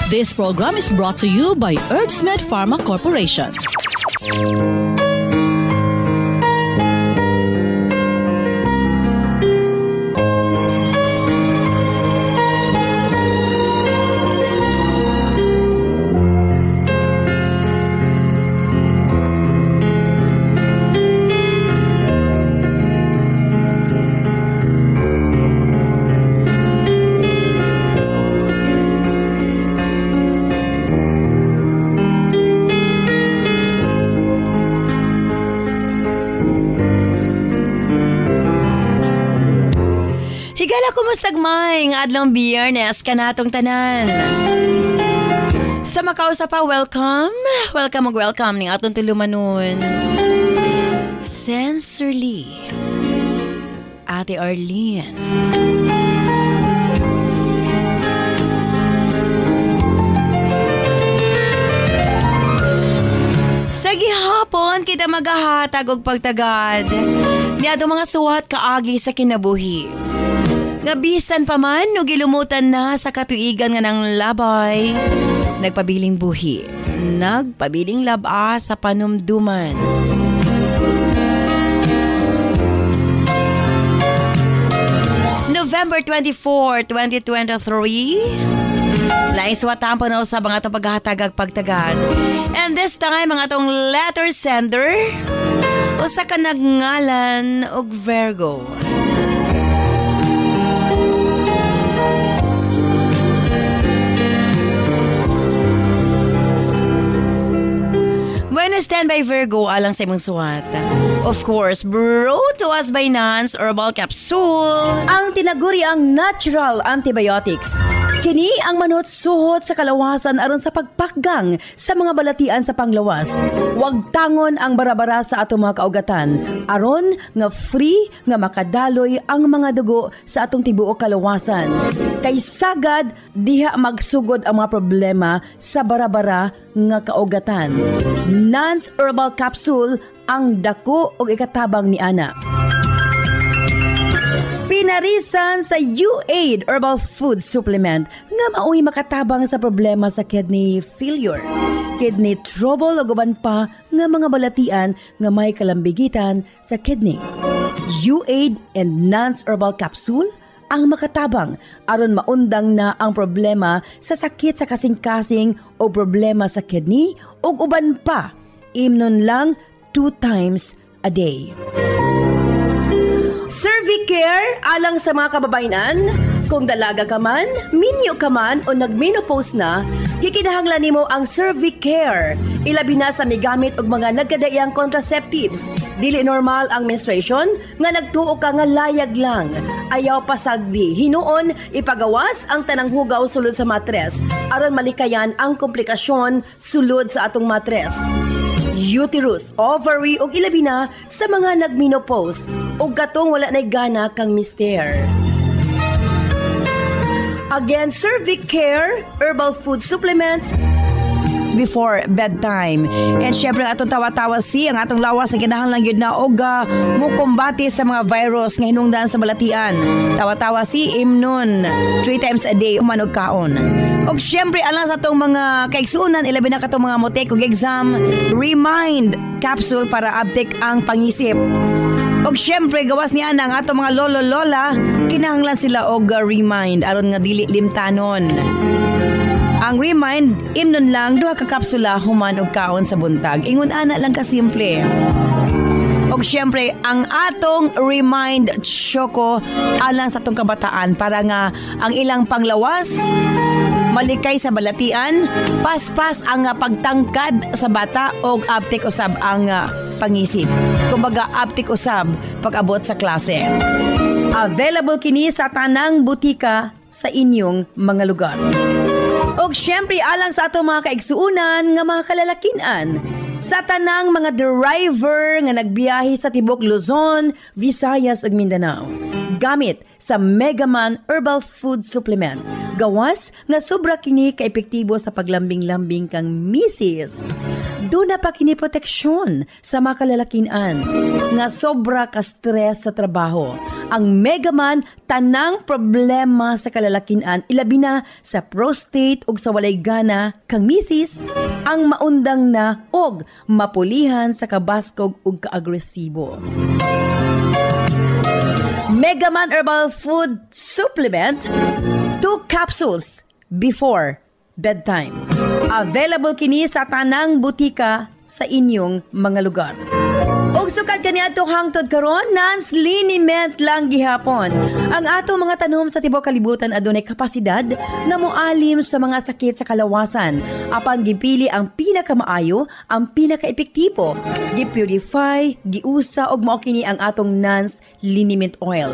This program is brought to you by Herbsmed Pharma Corporation. Kumustagmay ng adlong Biyernes kanatong tanan. Sa makausa pa, welcome ng atong tulumanon. Sensorly, Ate Arlene. Sa gihapon, kita magahatag og pagtagad ni atong mga suwat kaagi sa kinabuhi. Nga bisan pa man, no gilumutan na sa katuigan nga ng labay, nagpabiling buhi, nagpabiling laba sa panumduman. November 24, 2023, laing suwatan po na sa mga itong paghahatagag pagtagad. And this time, mga itong letter sender, usa ka nagngalan og Virgo. Bueno, standby Virgo alang sa imong suwat. Of course, brought to us by Nance Herbal Capsule. Ang tinaguri ang natural antibiotics. Kini ang manot suhot sa kalawasan aron sa pagpakgang sa mga balatian sa panglawas. Huwag tangon ang barabara sa atong mga kaugatan. Aron nga free nga makadaloy ang mga dugo sa atong tibuok kalawasan. Kay sagad diha magsugod ang mga problema sa barabara nga kaugatan. Nance Herbal Capsule ang dako og ikatabang ni ana. Pinarisan sa U-Aid Herbal Food Supplement nga mao'y makatabang sa problema sa kidney failure, kidney trouble o guban pa nga mga balatian nga may kalambigitan sa kidney. U-Aid and Nance Herbal Capsule ang makatabang aron maundang na ang problema sa sakit sa kasing-kasing o problema sa kidney o uban pa. Imnon lang 2 times a day. Cervicare alang sa mga kababainan. Kung dalaga ka man, minyo ka man o nagmenopause na, gikinahanglan nimo ang Cervicare. Ilabi na sa migamit og mga nagkadaiyang contraceptives. Dili normal ang menstruation nga nagtuo ka nga layag lang. Ayaw pasagdi, hinuon ipagawas ang tanang hugaw sulod sa matres aron malikayan ang komplikasyon sulod sa atong matres. Uterus, ovary ug ilabi na sa mga nagmenopause ug katong wala nay gana kang mister. Again, Cervicare Herbal Food Supplements before bedtime. And syempre atong tawa-tawa ang atong lawas na kinahanglan gyud na og mukumbati sa mga virus nga hinungdan sa balatian. Tawa-tawa imnon 3 times a day uman og kaon. Og syempre alang sa atong mga kaigsuonan ilabi na katong mga motek og exam, Remind Capsule para update ang pangisip. Og syempre gawas niya ang atong mga lolo-lola, kinahanglan sila og Remind aron nga dili limtanon. Ang Remind, imnon lang 2 ka kapsula human og kaon sa buntag. Ingon ana lang ka simple. Og syempre, ang atong Remind Choco alang sa atong kabataan para nga ang ilang panglawas malikay sa balatian, paspas ang pagtangkad sa bata og aptik usab ang pangisip. Kumbaga aptik usab pag-abot sa klase. Available kini sa tanang butika sa inyong mga lugar. Og syempre alang sa atong mga kaigsuunan nga mga kalalakinan, sa tanang mga driver nga nagbiyahe sa tibok Luzon, Visayas ug Mindanao. Gamit sa Megaman Herbal Food Supplement. Gawas nga sobra kini ka-epektibo sa paglambing-lambing kang misis. Doon na pa kini proteksyon sa mga kalalakinan nga sobra ka stress sa trabaho. Ang Megaman tanang problema sa kalalakinan ilabi na sa prostate ug sa walay gana kang misis ang maundang na og mapulihan sa kabaskog ug kaagresibo. Megaman Herbal Food Supplement 2 capsules before bedtime. Available kini sa tanang butika sa inyong mga lugar. Og sukad kaniadto hangtod karon Nance liniment lang gihapon. Ang atong mga tanom sa tibuok kalibutan adunay kapasidad nga moalim sa mga sakit sa kalawasan. Apan gipili ang pinakamaayo, ang pinakaepektibo. Gipurify, giusa og mao kini ang atong Nance liniment oil.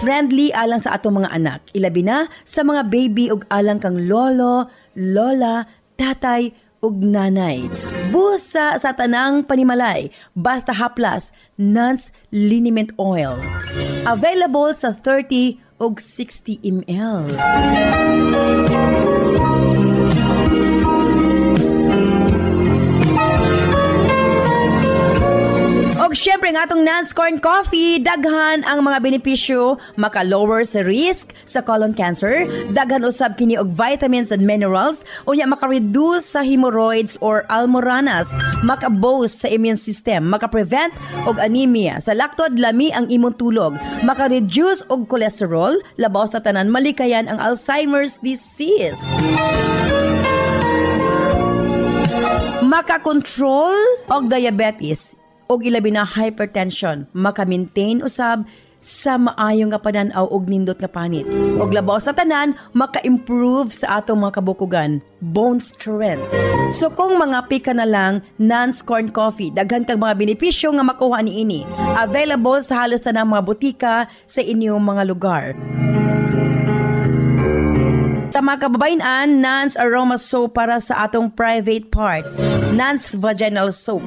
Friendly alang sa atong mga anak, ilabi na sa mga baby ug alang kang lolo, lola, tatay ug nanay. Busa sa tanang panimalay, basta haplas, Nance liniment oil. Available sa 30 ug 60 ml. Og syempre nga atong Nance Corn Coffee, daghan ang mga benepisyo, maka-lower sa risk sa colon cancer, daghan usab kini og vitamins and minerals, unya maka-reduce sa hemorrhoids or almoranas, maka-boost sa immune system, maka-prevent og anemia, sa laktod lami ang imong tulog, maka-reduce og cholesterol, labaw sa tanan malikayan ang Alzheimer's disease. Maka-control og diabetes, og ilabi na hypertension, maka-maintain usab sa maayong nga pananaw og nindot nga panit. Og labaw sa tanan, maka-improve sa atong mga kabukugan, bone strength. So kung mga pika na lang, Nance Corn Coffee, daghan kang mga benepisyo nga makuha niini. Available sa halos tanang mga butika sa inyong mga lugar. Sa mga kababayan, Nance Aroma Soap para sa atong private part, Nance Vaginal Soap.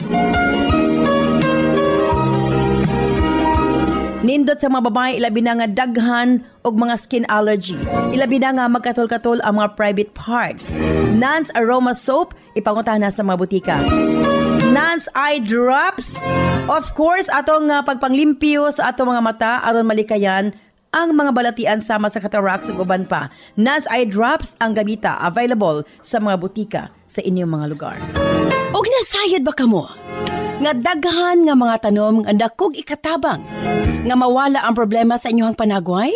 Nindot sa mga babae, ilabi na nga daghan og mga skin allergy. Ilabi na nga magkatol-katol ang mga private parts. Nance Aroma Soap, ipangutan na sa mga butika. Nance Eye Drops, of course, atong pagpanglimpyo sa atong mga mata aron malikayan ang mga balatian sama sa cataracts ug uban pa. Nance Eye Drops ang gamita, available sa mga butika sa inyong mga lugar. Og nasayod ba kamo? Nga daghan nga mga tanom nga dakog ikatabang nga mawala ang problema sa inyong panagway?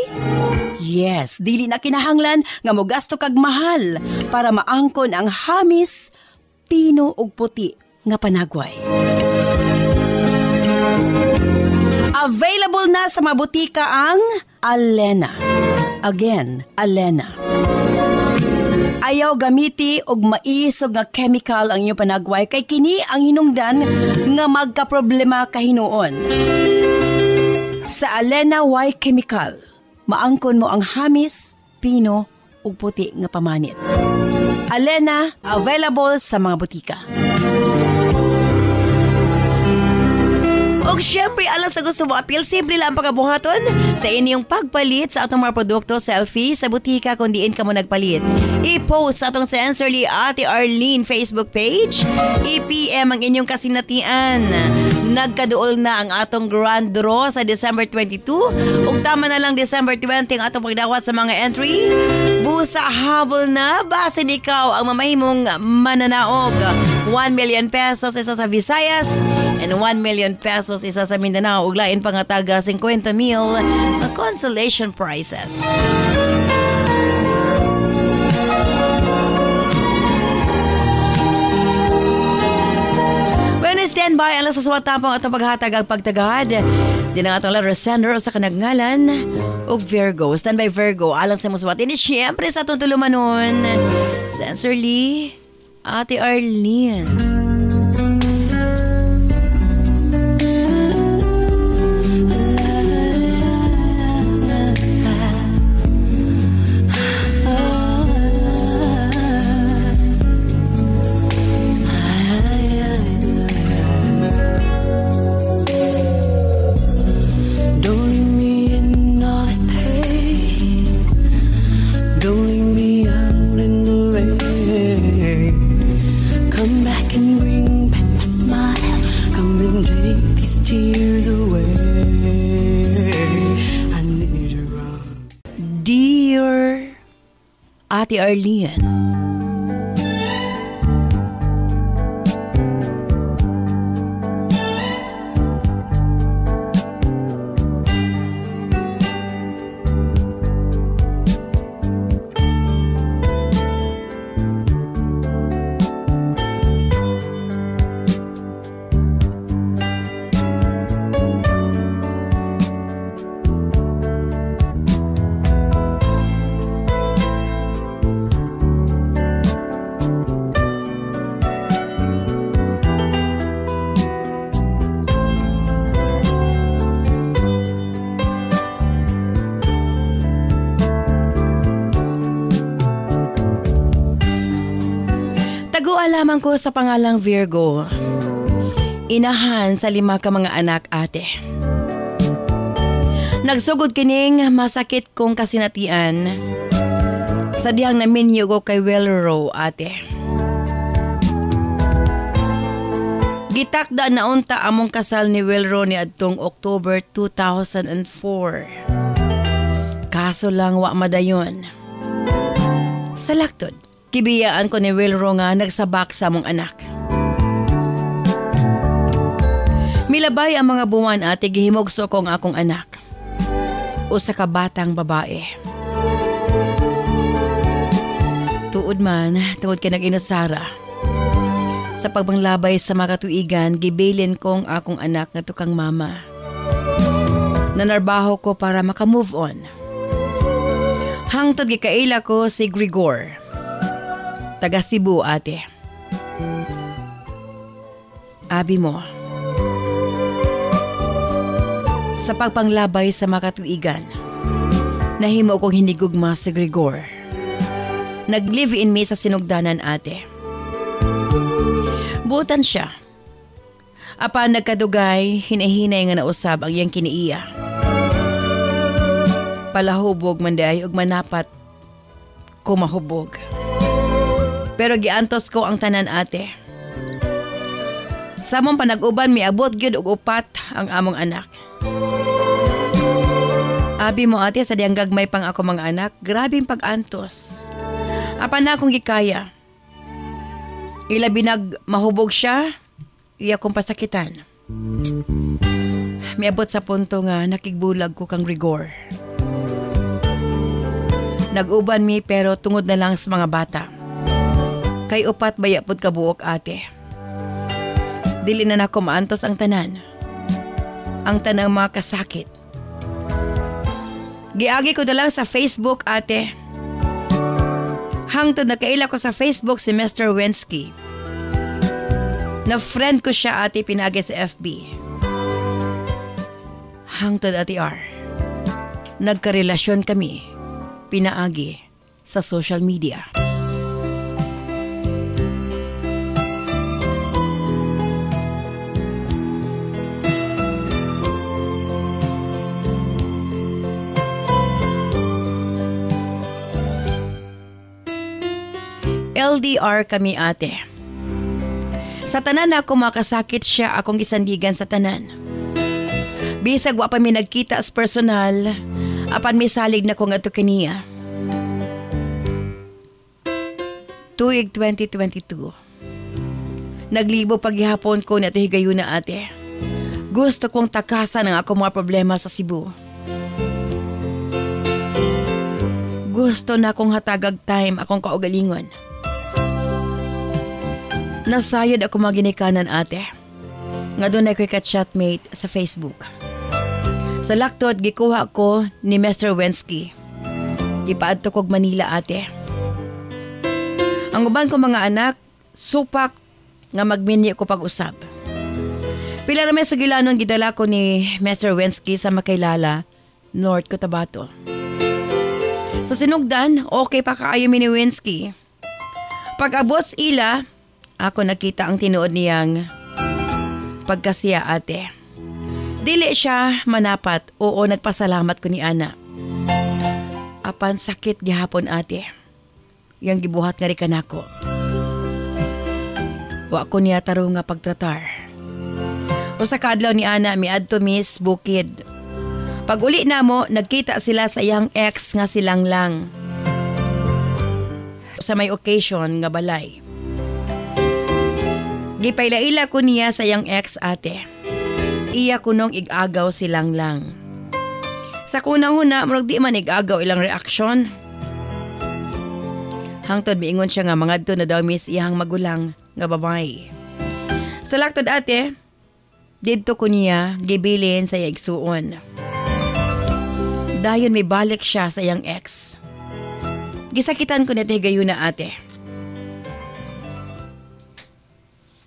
Yes, dili na kinahanglan nga mogasto kag mahal para maangkon ang hamis, pino ug puti nga panagway. Available na sa mga butika ang Alena. Again, Alena. Ayaw gamiti og maisog nga chemical ang iyong panagway kay kini ang hinungdan nga magkaproblema kahinuon. Sa Alena Y Chemical, maangkon mo ang hamis, pino ug puti nga pamanit. Alena, available sa mga butika. Og syempre, alang sa gusto mo appeal, simple lang pagkabuhaton sa inyong pagpalit sa atong mga produkto, selfie sa butika kung diin ka mo nagpalit. I-post sa atong Sensorly Ate Arlene Facebook page. I-PM ang inyong kasinatian. Nagkaduol na ang atong grand draw sa December 22. Ug tama na lang December 20 ang atong pagdawat sa mga entry. Busa habol na, basin ikaw ang mamahimong mananaog. 1 million pesos isa sa Visayas and 1 million pesos isa sa Mindanao. Uglain pa nga taga 50,000 na consolation prizes. When I stand by, alas sa suwatapang atong paghatag ang pagtagad. Din ang atong letter sender o sa kanagnalan o Virgo. Stand by Virgo, alang sa muswat. Hindi siyempre sa atong tulumanon. Sensorly, Ate Arlene. Come back and Ate Arlene. Alaman ko sa pangalang Virgo. Inahan sa 5 ka mga anak, ate. Nagsugod kining masakit kong kasinatian sa dihang naminyo ko kay Welro, ate. Gitakda na unta among kasal ni Welro ni adtong October 2004. Kaso lang wa madayon. Sa laktod, kibiyaan ko ni Wilro nga nagsabak sa among anak. Milabay ang mga buwan ate gihimugso ko ang akong anak. Usa ka batang babae. Tuod man, tungod kay nag-inusara. Sa pagbanglabay sa mga katuigan, gibilin kong akong anak nga tukang mama. Nanarbaho ko para makamove on. Hangtod gikaila ko si Grigor. Taga Cebu, ate. Abi mo. Sa pagpanglabay sa makatuigan, nahimo kong hinigugma si Grigor. Nag-live-in me sa sinugdanan, ate. Butan siya. Apan nagkadugay, hinahinay nga nausab ang iyang kiniiya. Palahubog man day ug manapat ko mahubog. Pero giantos ko ang tanan, ate. Sa mong panag-uban, miabot gyud og upat ang among anak. Abi mo, ate, sa diyang gagmay pang ako mga anak, grabing pag-antos. Apan na akong gikaya. Ilabi mahubog siya, iya kong pasakitan. Miabot sa punto nga nakigbulag ko kang rigor. Nag-uban mi pero tungod na lang sa mga bata. Kay upat bayapod kabuok, ate. Dili na nako maantos ang tanan. Ang tanang mga kasakit. Giagi ko na lang sa Facebook, ate. Hangtod nakaila ko sa Facebook si Mr. Wensky. Na-friend ko siya, ate, pinagi sa FB. Hangtod, ate R. Nagkarelasyon kami. Pinaagi sa social media. LDR kami, ate. Sa tanan ako makasakit siya akong gisandigan sa tanan. Bisag wa pa mi nagkita as personal, apan mi salig na ko nga to kaniya. Tuig 2022. Naglibo paghihapon ko na ito higayuna, ate. Gusto kong takasan ang ako mga problema sa Cebu. Gusto na akong hatagag time akong kaugalingon. Nasayod ako mga ginikanan, ate. Nga doon ay ko'y ka-chatmate sa Facebook. Sa laktod, gikuha ko ni Mr. Wensky. Gipaadto kog Manila, ate. Ang uban ko mga anak, supak nga magminyo ko pag-usab. Pila na may sugilanon gidala ko ni Mr. Wensky sa Makaylala, North Cotabato. Sa sinugdan, okay pa kaayo mi ni Wensky. Pag-abot sa ila, ako nakita ang tinuod niyang pagkasiya, ate. Dili siya manapat, oo, nagpasalamat ko ni Ana. Apan sakit gihapon, ate. Yang gibuhat nga rin kanako. Wa ko niya taro nga pagtratar. O sa kadlaw ni Ana, miadto Miss Bukid. Pag uli na mo, nagkita sila sa iyang ex nga silang lang. sa may occasion nga balay. Gipaylaila ko niya sa iyang ex ate. Iya kunong igagaw silang lang. Sa kunang-huna, murag di man igagaw ilang reaksyon. Hangtod miingon siya nga mga na daw miss iyang magulang nga babay. Sa laktod ate, didto ko niya gibilin sa iyang igsuon. Dayon may balik siya sa iyang ex. Gisakitan ko nito higayuna ate.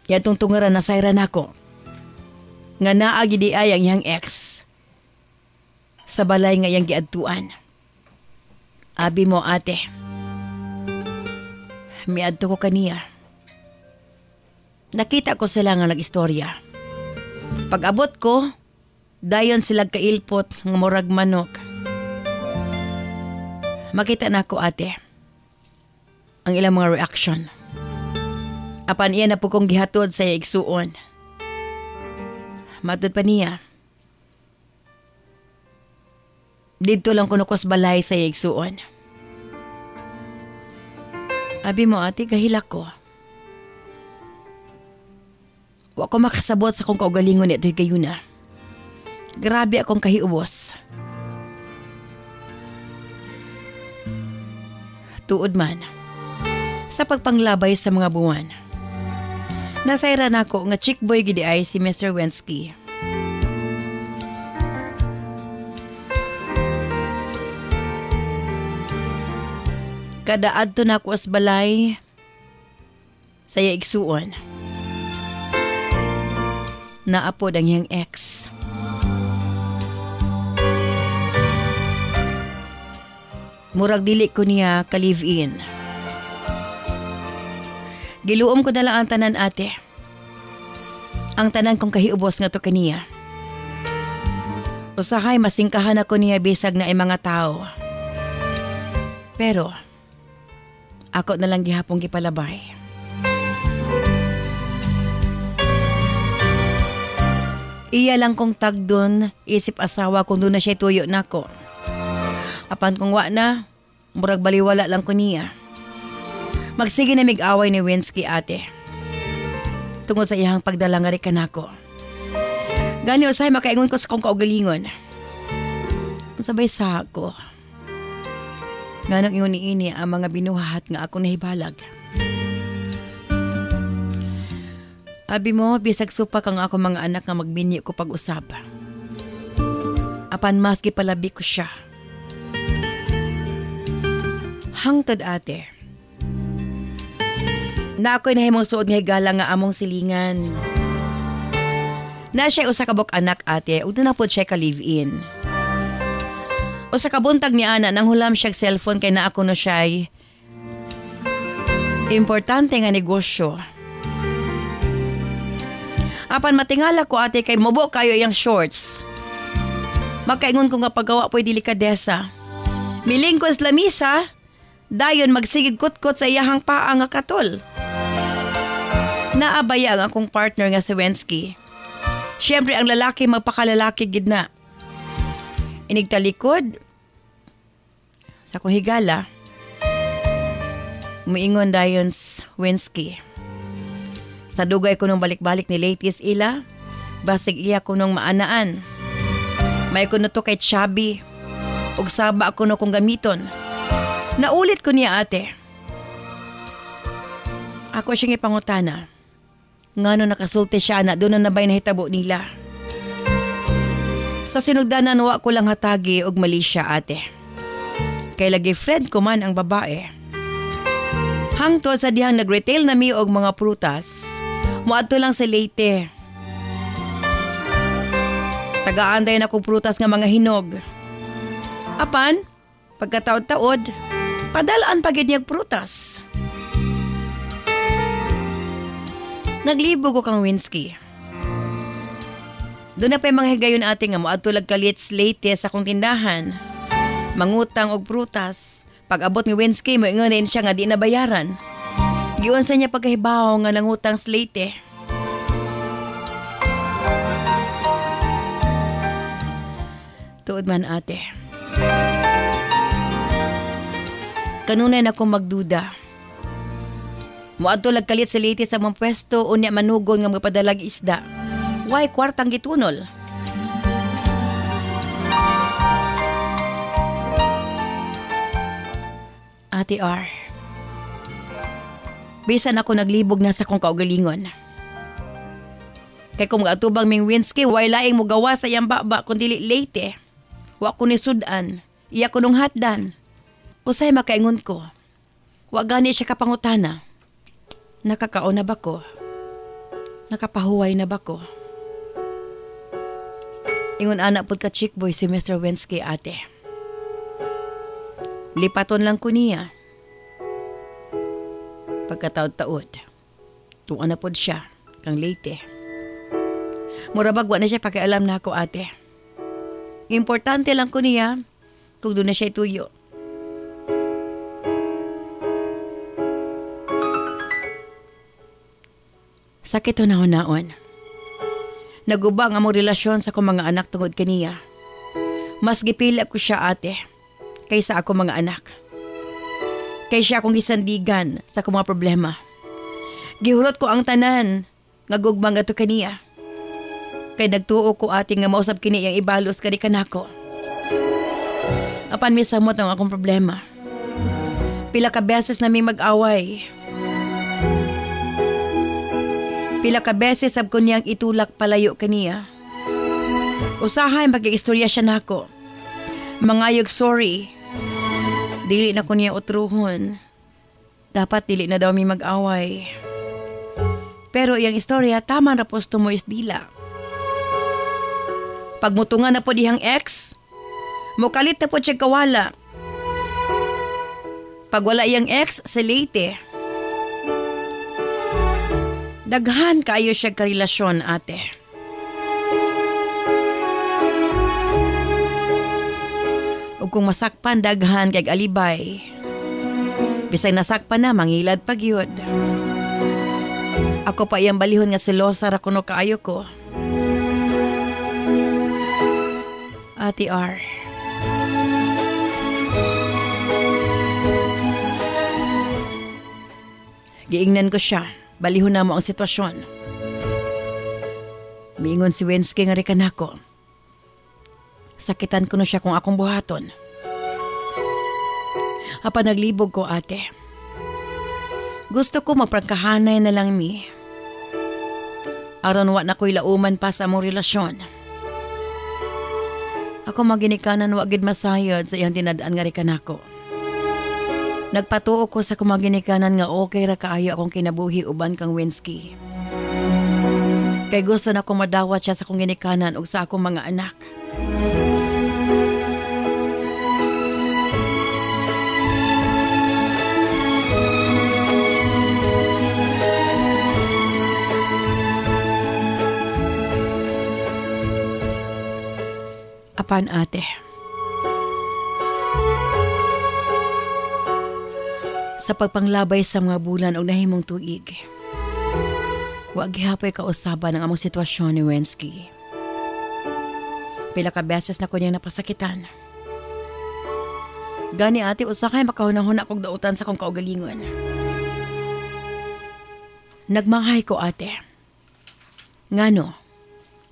Yatong tungaran na sayran ako. Nga naagi di ay ang iyang ex. Sa balay nga iyang giadtuan. Abi mo ate. Miadto ko kaniya. Nakita ko sila nga nag-istorya. Pag-abot ko, dayon sila kailpot ng murag manok. Makita na ko ate ang ilang mga reaction. Apan iya na po kong gihatod sa igsuon. Matod pa niya. Dito lang kunukos balay sa igsuon. Abi mo ate, kahilak ko. Wa ko makasabot sa kong kaugalingon ito'y gayuna. Grabe akong kahiubos. Tuod man, sa pagpanglabay sa mga buwan, nasayran ako nga chick boy gidi ay si Mr. Wensky. Kada adto na ako as balay, saya igsuon. Naapod ang iyang ex. Murag dili ko niya ka-live-in. Giluom ko na lang ang tanan ate. Ang tanan kong kahiubos nga to kaniya. Usahay masingkahan ako niya bisag na ay mga tao. Pero, ako na lang gihapong gipalabay. Iya lang kong tagdon, isip asawa kung doon na siya tuyo nako. Apan kung wa na, murag baliwala lang ko niya. Magsige na mig-away ni Wensky ate. Tungod sa iyang pagdala nga rin kanako. Gani usay makaingon ko sa kong kaugalingon. Sabay sa ako. Ganong ingon ni ini ang mga binuhat nga ako nahibalag. Abi mo, bisag supak ang ako mga anak nga magbinyo ko pag-usap. Apan maski palabi ko siya. Hangtod ate. Na ako'y nahimong suod nga higala nga among silingan. Na siya usa kabok anak ate, ug na pod siya ka live-in. Usa ka buntag ni ana nang hulam siya cellphone kay na ako no siya'y importante nga negosyo. Apan matingala ko ate kay mobo kayo iyang shorts. Magkaingon ko nga paggawa po'y delikadesa. Miling ko sa lamisa, dayon magsigig kot-kot sa iyahang paa nga katol. Naabaya ang akong partner nga si Wensky. Siyempre ang lalaki magpakalalaki gid na. Inigtalikod sa kong higala. Umiingon dayon Wensky. Sa dugay ko nung balik-balik ni latest ila, basig iya ko nung maanaan. May ko na to kay Chubby. Ug saba ako no kong gamiton. Naulit ko niya ate. Ako siyang ipangutana. Ngano nakasulti siya na doon na nabay nahitabo nila. Sa sinugdanan wa ko lang hatagi og mali siya ate. Kay lagi friend ko man ang babae. Hangtod sa dihang nag-retail na mi og mga prutas. Muadto lang sa Leyte. Tagaan dayon ako prutas nga mga hinog. Apan, pagkataod-taod, padalaan pagid niyag prutas. Naglibog ko kang Wensky. Doon na pa yung mga higayon ate nga muadto lag kalit sa Leyte sa akong tindahan. Mangutang og prutas. Pag abot ni Wensky, mo ingonin siya nga di nabayaran. Giyon sa niya pagkahibaw nga nangutang sa Leyte. Tuod man ate. Kanunay na akong magduda. Muadto kalit sa Leyte sa mong pwesto unya manugon nga magpadalag isda. Why kwartang gitunol? Ate R, bisan ako naglibog na sa kong kaugalingon. Kay kung atubang ming Winsky, way laing mo gawa sa iyang baba kundi Leyte. Wa ko ni sudan, iya ko nung hatdan. Usay makaingon ko. Wa gani siya kapangutana. Nakakaon na ba ko? Nakapahuway na ba ko? Ingon anak pud ka chick boy si Mr. Winsky ate. Lipaton lang ko niya. Pagkataod-taod, tuwa na pod siya, kang Leyte. Murabag wa na siya pakialam na ako ate. Importante lang ko niya kung doon na siya ituyo. Sakit na naon. Nagubang ang mong relasyon sa akong mga anak tungod kaniya. Mas gipila ko siya ate kaysa ako mga anak. Kay siya akong gisandigan sa akong mga problema. Gihulot ko ang tanan nga gugmang ato kaniya. Kay nagtuo ko ate nga mausap kini yang ibalos kani kanako. Apan misamot ang akong problema. Pila ka beses na may mag-away. Pila ka beses sab ko niyang itulak palayo kaniya. Usahay mag-iistorya siya nako. Mangayog sorry. Dili na ko niya utruhon. Dapat dili na daw may mag-away. Pero iyang istorya tama na po mo isdila. Pagmutungan na po dihang ex, mukalit na po siya kawala. Pagwala iyang ex sa Leyte, daghan kaayo siya karelasyon ate. Ug kung masakpan daghan kay alibay. Bisay nasakpan na mangilad pagyud. Ako pa iyang balihon nga selosa ra kuno kaayo ko. Ate R. Giingnan ko siya, balihon na mo ang sitwasyon. Miingon si Winsky nga rikan ako. Sakitan ko na siya kung akong buhaton. Apa naglibog ko ate. Gusto ko magprangkahanay na lang mi. Aron wa na ko'y lauman pa sa among relasyon. Ako maginikanan wa gid masayod sa iyang tinadaan nga rikan ako. Nagpatuo ko sa kumaginikanan nga okay ra kaayo akong kinabuhi uban kang Winsky. Kay gusto na akong madawat siya sa akong ginikanan ug sa akong mga anak. Apan ate, sa pagpanglabay sa mga bulan o nahimong tuig, wa gihapon kausaban ang among sitwasyon ni Winsky. Pila ka beses na ko niyang napasakitan. Gani ate, usakay makahunahuna kong dautan sa kong kaugalingon. Nagmanghay ko ate. Ngano,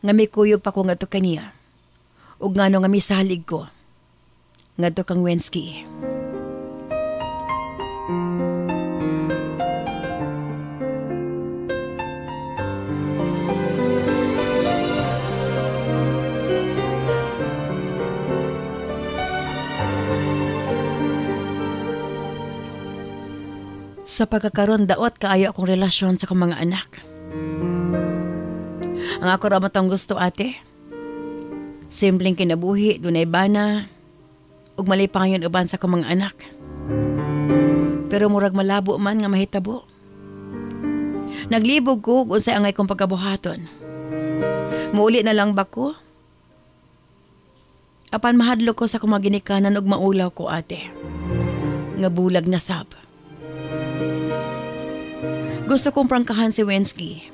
nga may kuyog pa ko nga to kaniya. Ug ngano nga misalig ko. Nga to kang Winsky. Sa pagkakaroon daot kaayo akong relasyon sa akong mga anak. Ang ako ramat ang gusto ate. Simpleng kinabuhi, dunay bana, ug malipangayon uban sa akong mga anak. Pero murag malabo man nga mahitabo. Naglibog ko kung sa angay kong pagkabuhaton. Muuli na lang ba ko? Apan mahadlo ko sa akong mga ginikanan ug maulaw ko ate. Nga bulag na sab. Gusto kong prangkahan si Winsky.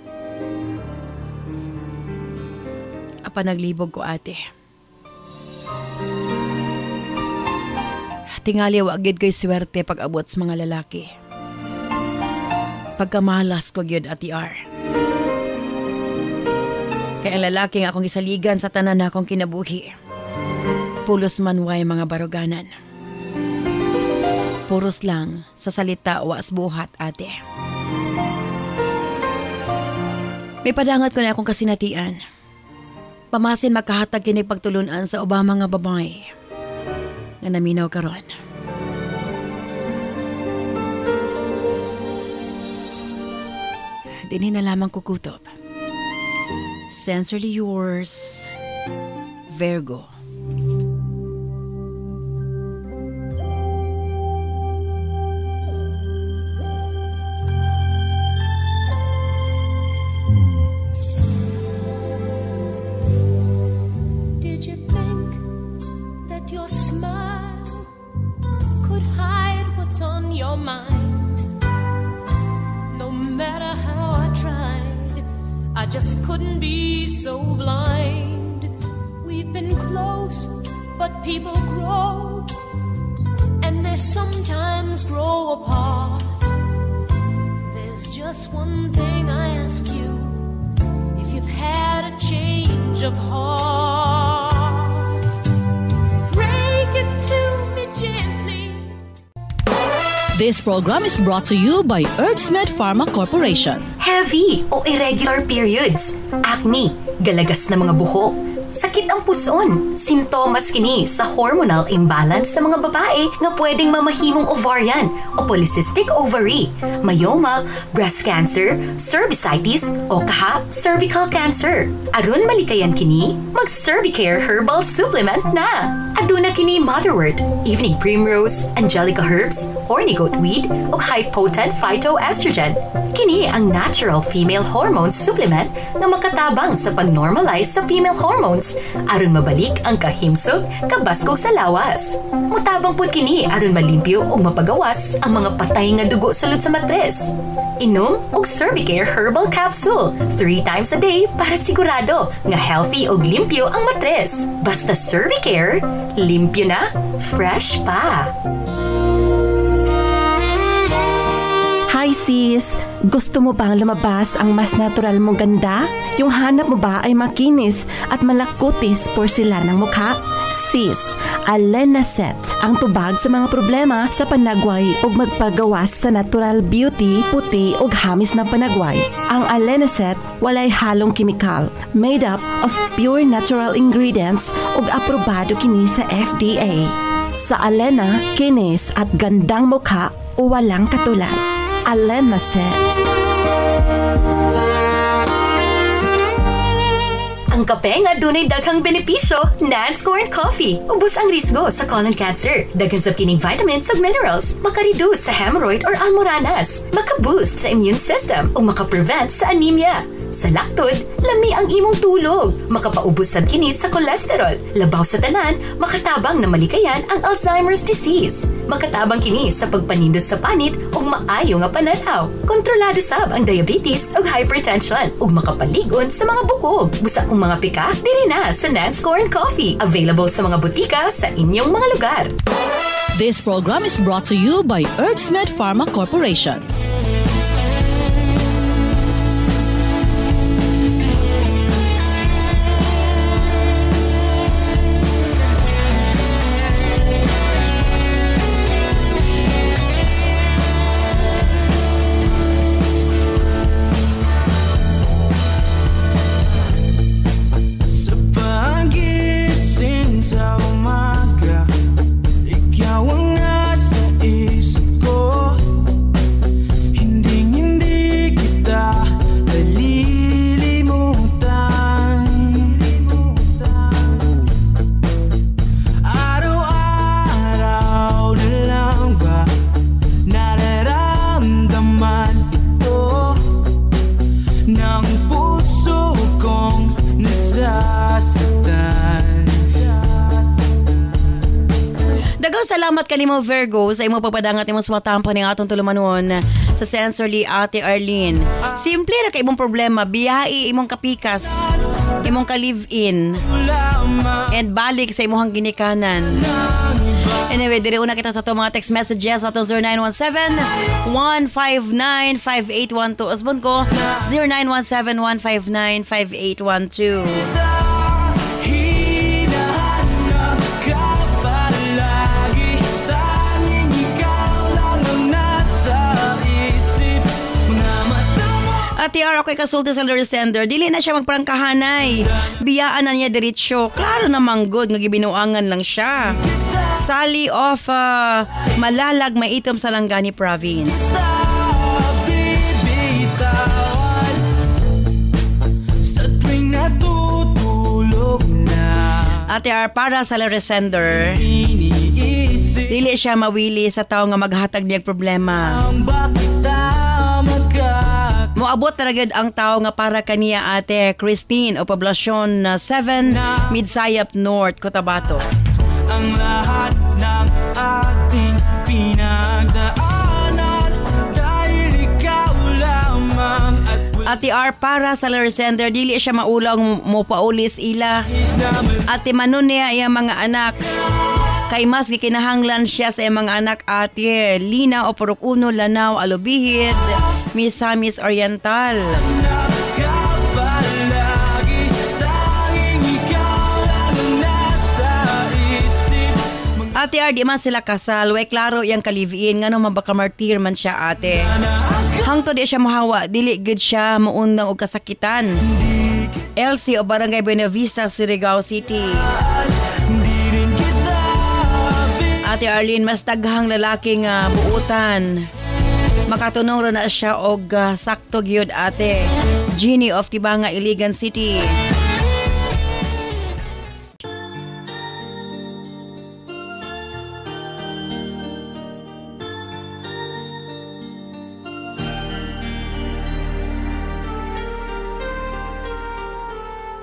Apa naglibog ko ate. Tingali wagid ko'y swerte pag abot sa mga lalaki. pagkamalas ko gyud Ate R. Kaya ang lalaki nga akong isaligan sa tanan na akong kinabuhi. Pulos man way mga baruganan. Puros lang sa salita was buhat ate. May padangat ko na akong kasinatian. Pamasin makahatag kinig pagtulunan sa ubang mga babae nga naminaw karon. Dinhi na lamang kukutob. Sincerely yours, Virgo. Did you think that your smile could hide what's on your mind? No matter how I tried, I just couldn't be so blind. We've been close, but people grow, and they sometimes grow apart. There's just one thing I ask you, if you've had a change of heart, break it to me gently. This program is brought to you by Herbsmed Pharma Corporation. Heavy o irregular periods, acne, galagas na mga buhok, sakit ang puson, sintomas kini sa hormonal imbalance sa mga babae nga pwedeng mamahimong ovarian o polycystic ovary, myoma, breast cancer, cervicitis o kaha cervical cancer. Aron malikayan kini, mag-Cervicare Herbal Supplement na. Aduna kini motherwort, evening primrose, angelica herbs, horny goatweed o high-potent phytoestrogen. Kini ang natural female hormone supplement nga makatabang sa pag-normalize sa female hormones aron mabalik ang kahimsog kabaskog sa lawas. Mutabang pud kini aron malimpyo o mapagawas ang mga patay nga dugo sulod sa matres. Inom og Cervicare Herbal Capsule 3 times a day para sigurado nga healthy og limpyo ang matres. Basta Cervicare, limpyo na, fresh pa. Hi sis! Gusto mo bang lumabas ang mas natural mong ganda? Yung hanap mo ba ay makinis at malakutis porselanang mukha? Sis, Alenaset ang tubag sa mga problema sa panagway ug magpagawas sa natural beauty, puti ug hamis na panagway. Ang Alenaset walay halong kimikal, made up of pure natural ingredients ug aprobado kini sa FDA. Sa Alena, kinis at gandang mukha o walang katulad. Alenaset. Ang kape nga dunay daghang benepisyo, Nance Corn Coffee. Ubos ang risgo sa colon cancer. Daghan sa kining vitamins ug minerals. Maka-reduce sa hemorrhoid or almoranas. Maka-boost sa immune system o maka-prevent sa anemia. Sa laktod, lami ang imong tulog. Makapaubos sad kini sa cholesterol. Labaw sa tanan, makatabang na malikayan ang Alzheimer's disease. Makatabang kini sa pagpanindos sa panit ug maayo nga pananaw. Kontrolado sab ang diabetes ug hypertension ug makapaligon sa mga bukog. Busa kung mga pika, diri na sa Nance Corn Coffee. Available sa mga butika sa inyong mga lugar. This program is brought to you by Herbsmed Pharma Corporation. Salamat kanimo Virgo sa imong pagpadangat imong sumatampo ning atong tulumanon sa Sensorly Ate Arlene. Simple ra kay imong problema, biyahe imong kapikas, imong ka live-in, and balik sa imong ginikanan. Anyway, diri una kita sa itong mga text messages sa itong 0917-159-5812. Asbon ko, 0917-159-5812. At tiara ako'y kasulti sa lure sender. Dili na siya magprangkahanay. Biyaan na niya diretsyo. Klaro namang good nga gibinuangan lang siya. Sally of Malalag, Maitom sa Langani Province. At tiara para sa lure sender. Dili siya mawili sa tao nga maghatag niyag problema. Moabot talaga ang tao nga para kaniya ate Christine o Poblasyon 7, Midsayap North, Cotabato. Ang lahat ng ating pinagdaanan dahil ikaw lamang Ate R para sa Larsender, dili siya maulang mo paulis ila. Ate Manon niya iyang mga anak. Kay mas gikinahanglan siya sa mga anak ate Lina o Purok Uno, Lanao, Alubihid, Misamis Oriental. Ate R, di man sila kasal. Way klaro yung kaliviin. Nga naman baka martir man siya ate. Hangto di siya mahawa. Dili good siya maunang o kasakitan. Elsie o Barangay Buena Vista, Surigao City. Ate Arlene, mas daghang lalaking buutan. Makatunong na siya og sakto gyud ate. Jeannie of Tibanga, Iligan City.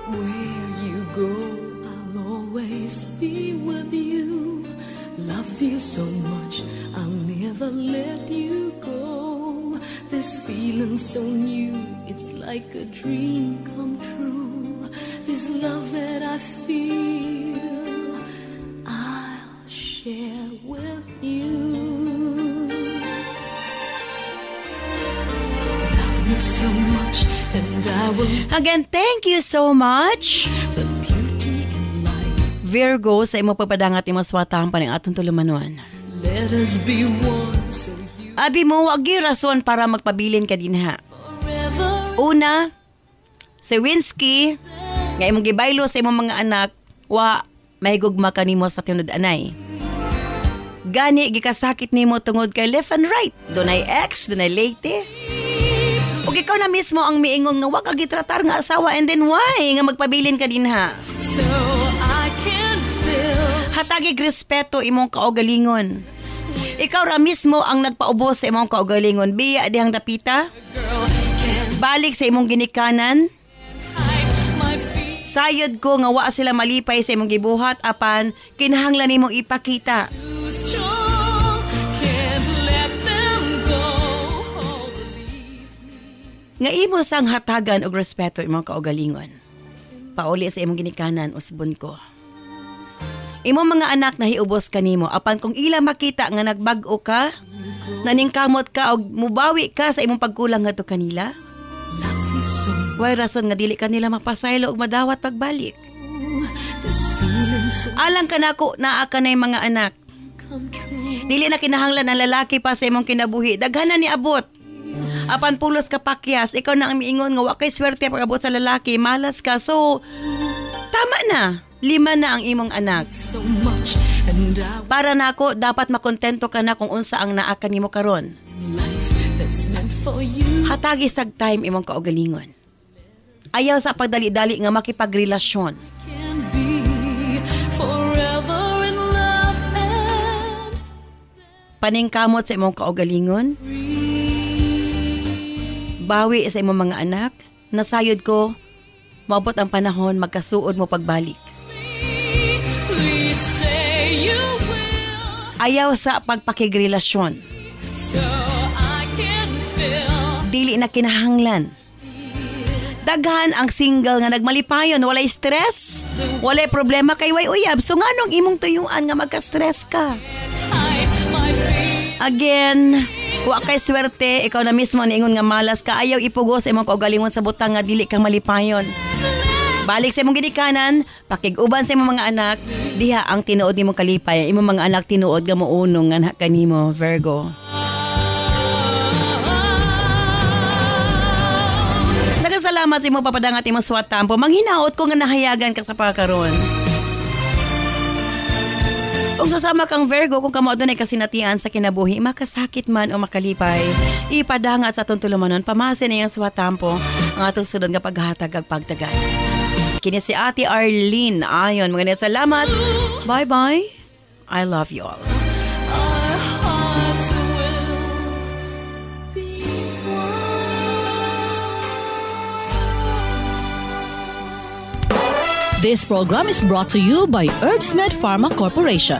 Where you go, I'll always be with you. Love you so much, I'll never let you go. This feeling so new, it's like a dream come true. This love that I feel, I'll share with you. Love me so much, and I will. Again, thank you so much. The beauty in life. Virgo, sa imo pagpadangat imo swatang paning atong tulumanon. Let us be one, so you Abi mo, wag gyud rason para magpabilin ka dinha. forever. Una, si Winsky, nga imong gibaylo sa imong mga anak, wa mahigugma ka nimo sa tinud anay. Gani, gikasakit nimo tungod kay left and right. Dunay ex, dunay late. Ug ikaw na mismo ang miingon nga wa ka gitratar nga asawa, and then why nga magpabilin ka dinha? So I can feel Hatagig respeto imong kaugalingon. Ikaw ra mismo ang nagpaubos sa imong kaugalingon. Biya dihang dapita. Balik sa imong ginikanan. my feet Sayod ko nga wa sila malipay sa imong gibuhat apan kinahanglan nimong ipakita. too strong. Can't let them go. Oh, believe me. Nga imo sang hatagan og respeto imong kaugalingon. Pauli sa imong ginikanan usbon ko. Imong mga anak nahiubos kanimo apan kung ila makita nga nagbag-o ka, naningkamot ka og mubawi ka sa imong pagkulang ngadto kanila, Love you so. way rason nga dili kanila mapasaylo og madawat pagbalik. This feeling so Alang ka nako naa ka na mga anak. come true. Dili na kinahanglan ang lalaki pa sa imong kinabuhi. Daghan na ni abot. Apan pulos ka pakyas, ikaw na ang miingon nga wa kay swerte pag-abot sa lalaki, malas ka. So tama na. 5 na ang imong anak. So much, and I Para nako dapat makontento ka na kung unsa ang naa kanimo karon. life that's meant for you. Hatagi sag time imong kaugalingon. Ayaw sa pagdali-dali nga makipagrelasyon. Can be forever in love and Paningkamot sa imong kaugalingon. Bawi sa imong mga anak. Nasayod ko, maabot ang panahon magkasuod mo pagbalik. please say you will. Ayaw sa pagpakigrelasyon. So I can feel Dili na kinahanglan. Daghan ang single nga nagmalipayon, walay stress, walay problema kay way uyab. So nganong imong tuyuan nga magka-stress ka? Again, wa kay swerte, ikaw na mismo niingon nga malas ka, ayaw ipugos imong kaugalingon sa butang nga dili kang malipayon. Balik sa imong ginikanan, pakiguban sa imong mga anak, diha ang tinuod nimong kalipay. Imong mga anak tinuod nga mounong nga kanimo, Virgo. Salamat sa imong papadangat imong suwat tampo. Manghinaot ko nga nahayagan ka sa pagkaron. Kung susama kang Virgo, kung kamo adunay kasinatian sa kinabuhi, makasakit man o makalipay, ipadangat sa atong tulumanon, pamasin iyang suwat tampo ang atong sunod nga paghatag ag pagtagad. Kini si Ate Arlene. Ayon, mga salamat. Bye-bye. I love you all. This program is brought to you by Herbsmed Pharma Corporation.